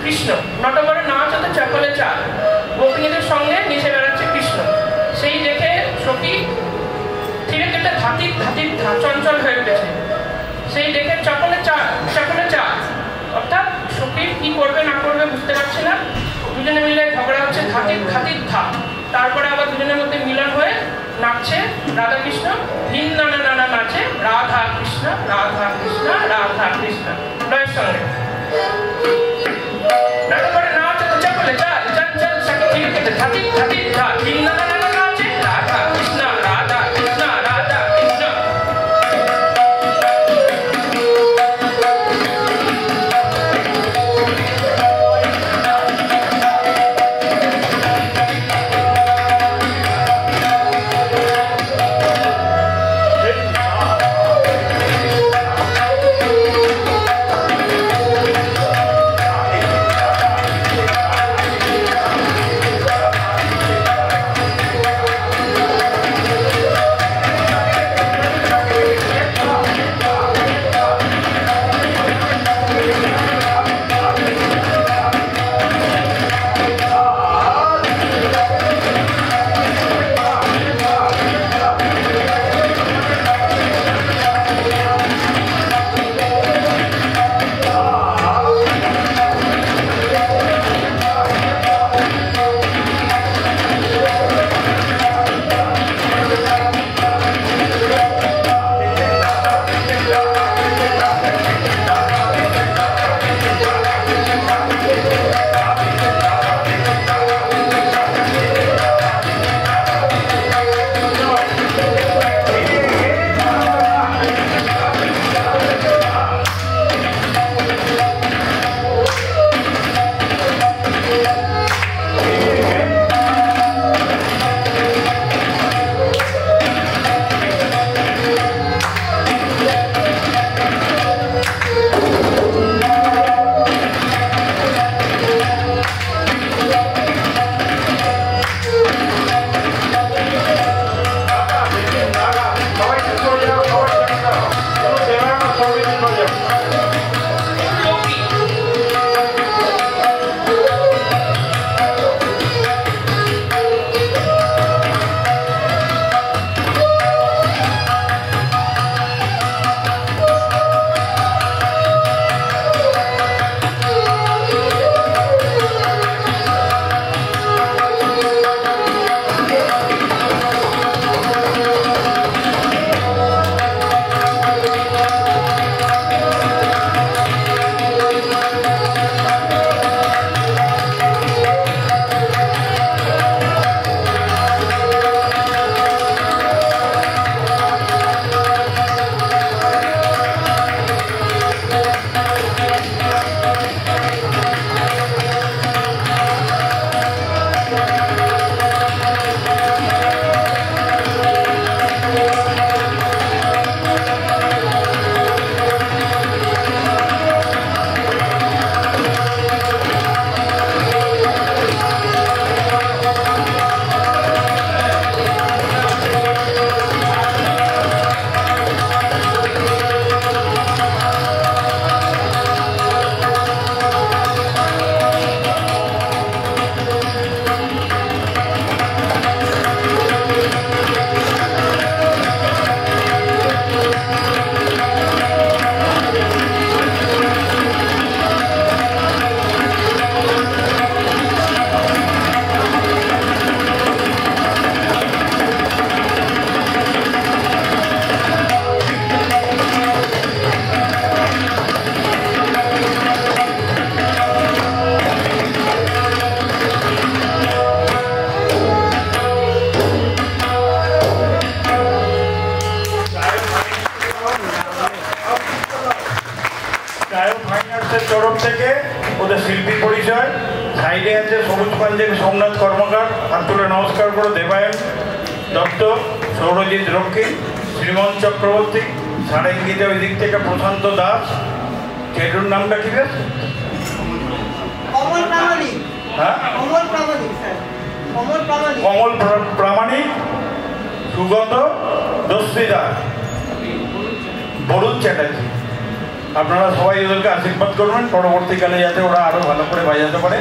কৃষ্ণ। নটবরের নাচ হতে চকলে চাল, গোপিনীদের সঙ্গে মিশে বেড়াচ্ছে কৃষ্ণ। সেই দেখে সখী ধীরে ধীরে ধাতির ধাতির চঞ্চল হয়ে উঠেছে। সেই দেখে চকলে চাল, অর্থাৎ সখীর কি করবে না করবে বুঝতে পারছে না। দুজনে মিলে ঝগড়া হচ্ছে ধাতির ধাতির ধা। তারপরে আবার দুজনের মধ্যে মিলন হয়ে নাচছে রাধা কৃষ্ণ। ভিন নানা নানা নাচে রাধা কৃষ্ণ রাধা কৃষ্ণ রাধা কৃষ্ণ লয়ের সঙ্গে। তারপরে নাচ হতে চকলে চাল, চঞ্চল সখী ধীরে ধীরে ধাতির ধাতির ধা। ভিন নানা নানা নাচে রাধা কৃষ্ণ রাধা কৃষ্ণ রাধা কৃষ্ণ। তরফ থেকে ওদের শিল্পী পরিচয়। সাইডে আছে সবুজ পাঞ্জাবি সোমনাথ কর্মকার, হাত তুলে নমস্কার করো। দেবায়ন দত্ত, সৌরজিৎ রক্ষী, শ্রীমন চক্রবর্তী, সারেঙ্গিতে ওই দিক থেকে প্রশান্ত দাস। চেটুর নামটা কি বেশ? হ্যাঁ, কমল প্রামাণিক, সুগত দস্তিদার, বরুণ চ্যাটার্জি। আপনারা সবাই ওদেরকে আশীর্বাদ করবেন পরবর্তীকালে যাতে ওরা আরো ভালো করে বাজাতে পারে।